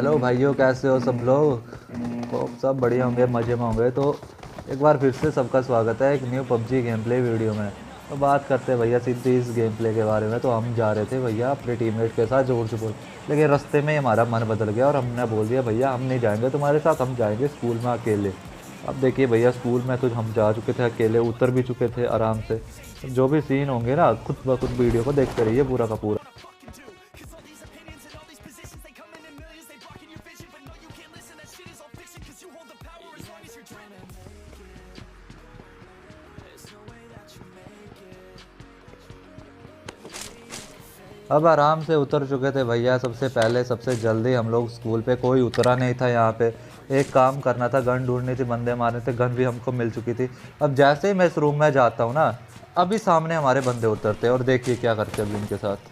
Hello भाइयों, कैसे हो सब लोग। तो सब बढ़िया होंगे, मज़े में होंगे। तो एक बार फिर से सबका स्वागत है एक new PUBG game play video में। तो बात करते हैं भैया सीधे इस गेम प्ले के बारे में। तो हम जा रहे थे भैया अपने टीममेट के साथ जोर से बोल, लेकिन रास्ते में ही हमारा मन बदल गया और हमने बोल दिया भैया हम नहीं जाएंगे तुम्हारे साथ, हम जाएंगे स्कूल में अकेले। अब देखिए भैया, स्कूल में तो हम जा चुके थे अकेले, उतर भी चुके थे आराम से। जो भी सीन होंगे ना, खुद ब खुद वीडियो को देखते रहिए पूरा का पूरा। अब आराम से उतर चुके थे भैया। सबसे पहले सबसे जल्दी हम लोग स्कूल पे, कोई उतरा नहीं था यहाँ पे। एक काम करना था, गन ढूंढनी थी, बंदे मारने थे, गन भी हमको मिल चुकी थी। अब जैसे ही मैं इस रूम में जाता हूँ ना, अभी सामने हमारे बंदे उतरते हैं और देखिए क्या करते हैं अभी उनके साथ।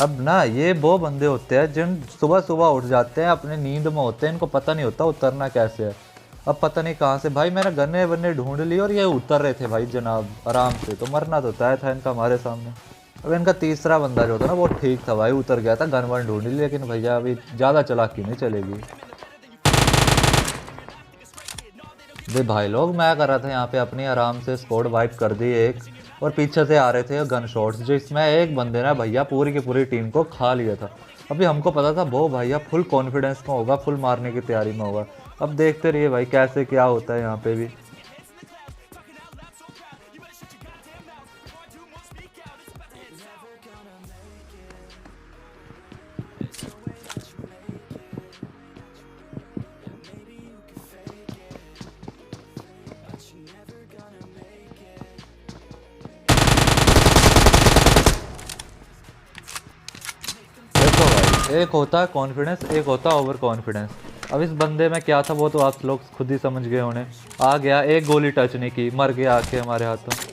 अब ना ये वो बंदे होते हैं जिन सुबह सुबह उठ जाते हैं, अपने नींद में होते हैं, इनको पता नहीं होता उतरना कैसे है। अब पता नहीं कहाँ से भाई मैंने गन्ने वन्ने ढूंढ ली और ये उतर रहे थे भाई जनाब आराम से। तो मरना तो तय था इनका हमारे सामने। अब इनका तीसरा बंदा जो था ना वो ठीक था भाई, उतर गया था, गन वन ढूंढ ली, लेकिन भैया अभी ज़्यादा चालाकी नहीं चलेगी। भाई लोग मैं कर रहा था यहाँ पे अपनी आराम से स्क्वाड वाइप कर दी एक, और पीछे से आ रहे थे गन शॉट्स जिसमें एक बंदे ने भैया पूरी की पूरी टीम को खा लिया था। अभी हमको पता था वो भैया फुल कॉन्फिडेंस में होगा, फुल मारने की तैयारी में होगा। अब देखते रहिए भाई कैसे क्या होता है यहाँ पे भी। देखो भाई, एक होता है कॉन्फिडेंस, एक होता है ओवर कॉन्फिडेंस। अब इस बंदे में क्या था वो तो आप लोग खुद ही समझ गए होने। आ गया, एक गोली टच नहीं की, मर गया आके हमारे हाथों।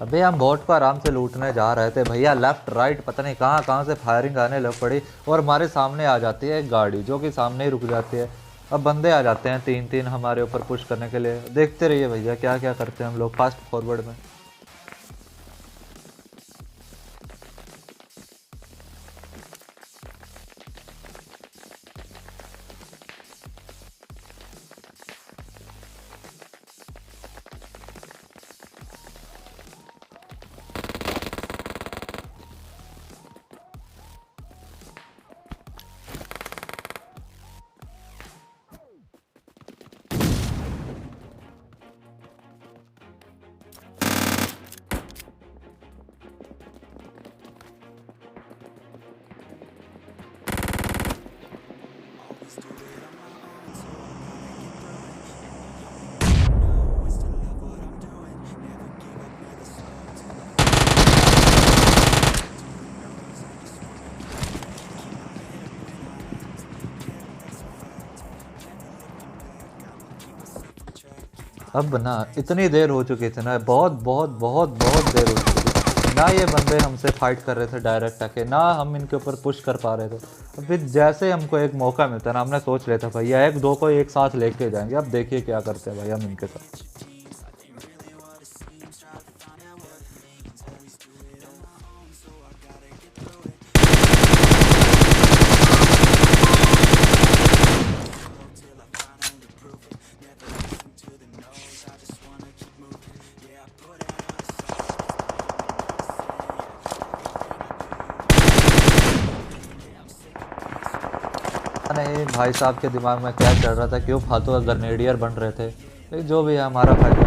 अबे हम बोट को आराम से लूटने जा रहे थे भैया, लेफ्ट राइट पता नहीं कहाँ कहाँ से फायरिंग आने लग पड़ी और हमारे सामने आ जाती है एक गाड़ी जो कि सामने ही रुक जाती है। अब बंदे आ जाते हैं तीन तीन हमारे ऊपर पुश करने के लिए। देखते रहिए भैया क्या क्या करते हैं हम लोग फास्ट फॉरवर्ड में। अब ना इतनी देर हो चुकी थी ना, बहुत बहुत बहुत बहुत देर हो चुकी थी ना, ये बंदे हमसे फाइट कर रहे थे डायरेक्ट आके, ना हम इनके ऊपर पुश कर पा रहे थे। अब फिर जैसे हमको एक मौका मिलता ना, हमने सोच लिया था भैया एक दो को एक साथ लेके जाएंगे। अब देखिए क्या करते हैं भाई हम इनके साथ। नहीं भाई साहब के दिमाग में क्या चल रहा था, क्यों फालतू का ग्रेनेडियर बन रहे थे, लेकिन जो भी है हमारा फायदा।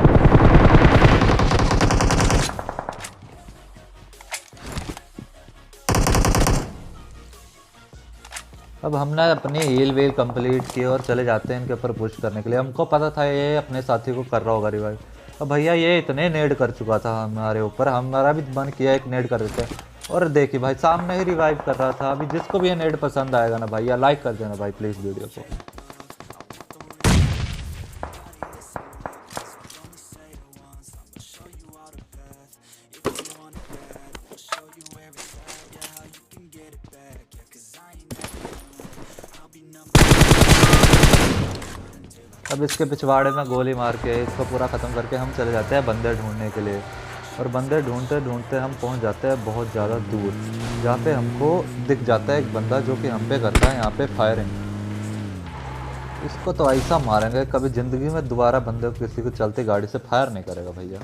अब हमने अपनी हील वील कंप्लीट की और चले जाते हैं इनके ऊपर पुश करने के लिए। हमको पता था ये अपने साथी को कर रहा होगा रिवाइव। अब भैया ये इतने नेड कर चुका था हमारे ऊपर, हमारा भी मन किया एक नेड कर देते हैं। और देखिए भाई सामने ही रिवाइव कर रहा था। अभी जिसको भी ये नेड पसंद आएगा ना भैया लाइक कर देना भाई प्लीज़ वीडियो को। अब इसके पिछवाड़े में गोली मार के इसको पूरा ख़त्म करके हम चले जाते हैं बंदे ढूंढने के लिए। और बंदे ढूंढते ढूंढते हम पहुंच जाते हैं बहुत ज़्यादा दूर, जहाँ पे हमको दिख जाता है एक बंदा जो कि हम पे करता है यहाँ पे फायरिंग। इसको तो ऐसा मारेंगे कभी ज़िंदगी में दोबारा बंदे को किसी को चलती गाड़ी से फायर नहीं करेगा भैया।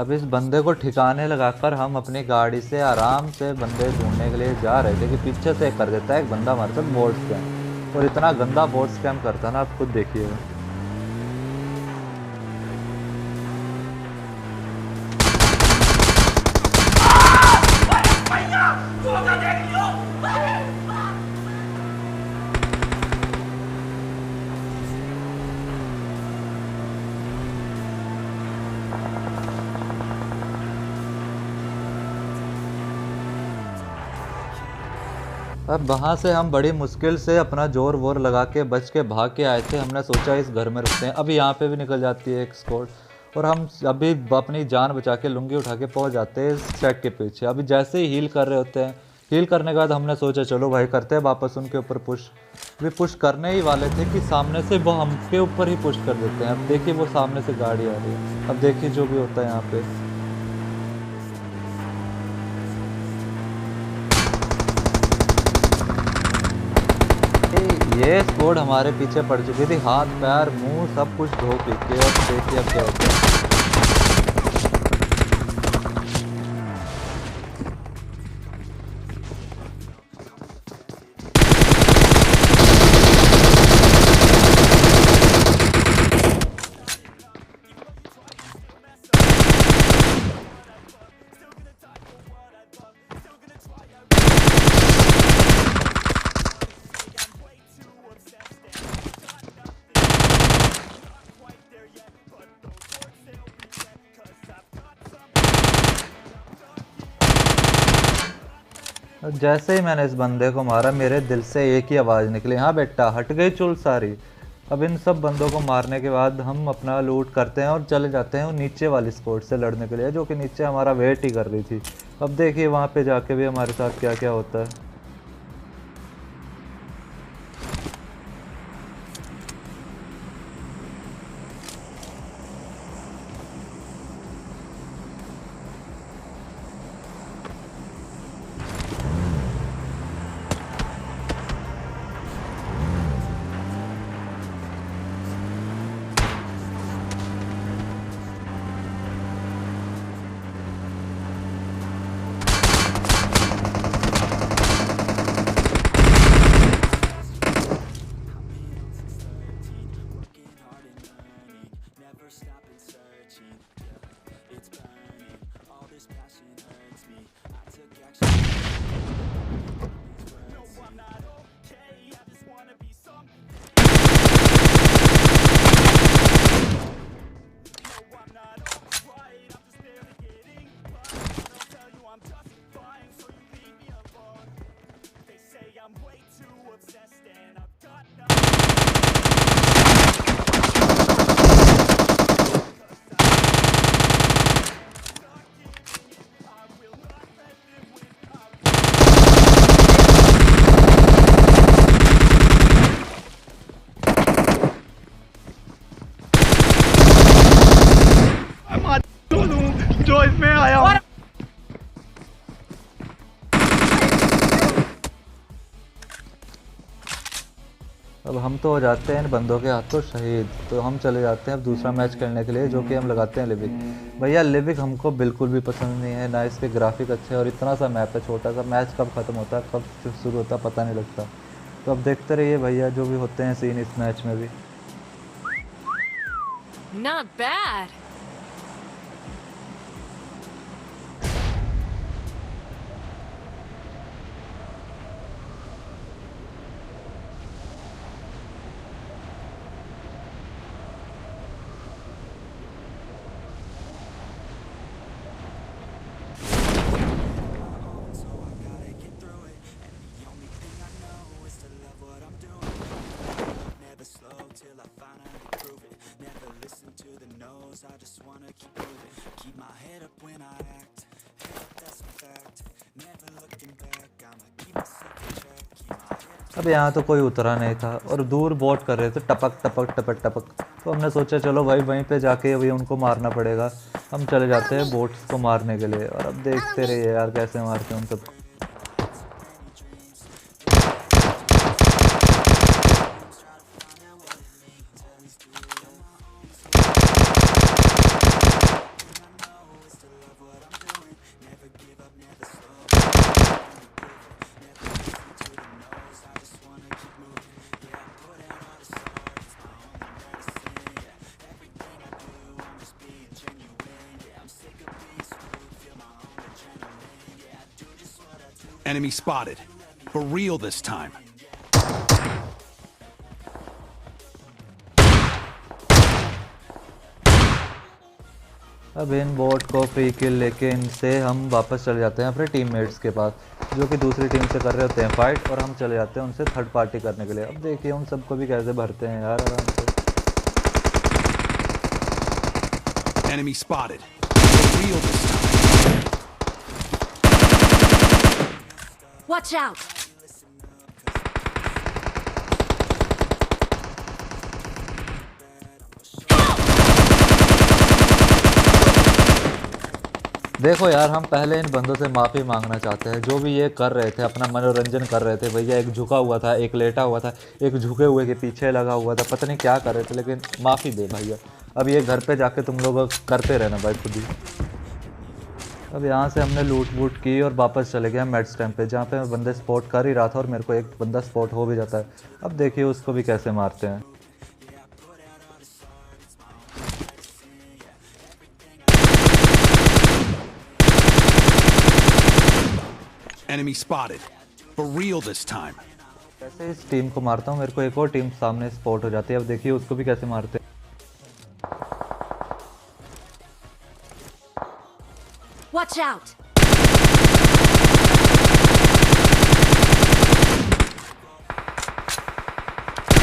अब इस बंदे को ठिकाने लगाकर हम अपनी गाड़ी से आराम से बंदे ढूंढने के लिए जा रहे थे कि पीछे से कर देता है एक बंदा हमारे साथ बोट स्कैम, और इतना गंदा बोट स्कैम करता है ना, आप खुद देखिएगा। अब वहाँ से हम बड़ी मुश्किल से अपना जोर वोर लगा के बच के भाग के आए थे। हमने सोचा इस घर में रुकते हैं। अभी यहाँ पे भी निकल जाती है एक स्क्वाड, और हम अभी अपनी जान बचा के लुंगी उठा के पहुँच जाते हैं इस सेट के पीछे। अभी जैसे ही हील कर रहे होते हैं, हील करने के बाद हमने सोचा चलो भाई करते हैं वापस उनके ऊपर पुश। वे पुश करने ही वाले थे कि सामने से वो हमके ऊपर ही पुश कर देते हैं। अब देखिए वो सामने से गाड़ी आ रही है, अब देखिए जो भी होता है यहाँ पे। ये स्क्वाड हमारे पीछे पड़ चुकी थी, हाथ पैर मुंह सब कुछ धो पी के। और देखिए अब क्या होता है। जैसे ही मैंने इस बंदे को मारा मेरे दिल से एक ही आवाज़ निकली, हाँ बेटा हट गई चुल सारी। अब इन सब बंदों को मारने के बाद हम अपना लूट करते हैं और चले जाते हैं नीचे वाली स्क्वाड से लड़ने के लिए, जो कि नीचे हमारा वेट ही कर रही थी। अब देखिए वहाँ पे जाके भी हमारे साथ क्या क्या होता है। जो इसमें आया हूं। अब हम तो हो जाते हैं इन बंदों के हाथों शहीद। तो हम चले जाते हैं अब दूसरा मैच खेलने के लिए, जो कि हम लगाते हैं लिविक। भैया लिविक हमको बिल्कुल भी पसंद नहीं है, ना इसके ग्राफिक अच्छे, और इतना सा मैप है छोटा सा, मैच कब ख़त्म होता है कब शुरू होता है पता नहीं लगता। तो अब देखते रहिए भैया जो भी होते हैं सीन इस मैच में भी। Not bad. till I finally prove it. Never listen to the no's, I अब यहाँ तो कोई उतरा नहीं था और दूर बोट कर रहे थे टपक टपक टपक टपक। तो हमने सोचा चलो भाई वहीं पे जाके अभी उनको मारना पड़ेगा। हम चले जाते हैं बोट्स को मारने के लिए और अब देखते रहिए यार कैसे मारते हैं उन सबको। Enemy spotted. For real this time. अब इन बोट को फ्री किल लेके इनसे हम वापस चले जाते हैं अपने टीममेट्स के पास जो कि दूसरी टीम से कर रहे होते हैं फाइट, और हम चले जाते हैं उनसे थर्ड पार्टी करने के लिए। अब देखिए उन सबको भी कैसे भरते हैं यार आराम से। Enemy spotted. For real this time. Watch out! देखो यार हम पहले इन बंदों से माफ़ी मांगना चाहते हैं जो भी ये कर रहे थे, अपना मनोरंजन कर रहे थे। भैया एक झुका हुआ था, एक लेटा हुआ था, एक झुके हुए के पीछे लगा हुआ था, पता नहीं क्या कर रहे थे, लेकिन माफ़ी दे भैया। अब ये घर पे जाके तुम लोग करते रहना भाई खुद ही। अब यहाँ से हमने लूट वूट की और वापस चले गए मेड स्टैम्प पे जहाँ पे मैं बंदे स्पॉट कर ही रहा था और मेरे को एक बंदा स्पॉट हो भी जाता है। अब देखिए उसको भी कैसे मारते हैं। Enemy spotted. For real this time. कैसे इस टीम को मारता हूँ, मेरे को एक और टीम सामने स्पॉट हो जाती है। अब देखिए उसको भी कैसे मारते हैं। Watch out!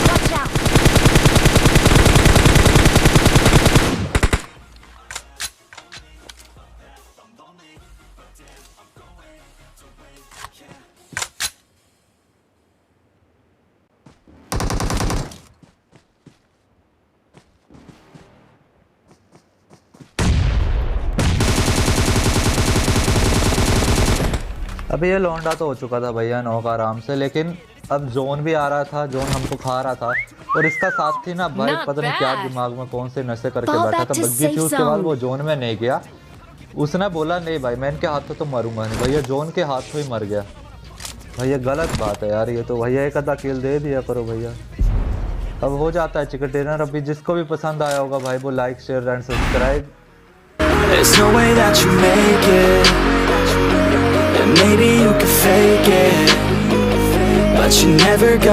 Watch out! अभी ये लौंडा तो हो चुका था भैया नॉक आराम से, लेकिन अब जोन भी आ रहा था, जोन हमको खा रहा था। और इसका साथ थी ना भाई, Not पता नहीं क्या bad. दिमाग में कौन से नशे करके Fall बैठा back था, to बग्गी थी safe उसके बाद zone. वो जोन में नहीं गया। उसने बोला नहीं भाई मैं इनके हाथों तो मरूंगा नहीं, भैया जोन के हाथों ही मर गया। भैया गलत बात है यार ये तो। भैया एक आधा किल दे दिया करो भैया। अब हो जाता है चिकन डिनर। अभी जिसको भी पसंद आया होगा भाई वो like share and subscribe. There's no way that you make it, and maybe you could fake it, but you never got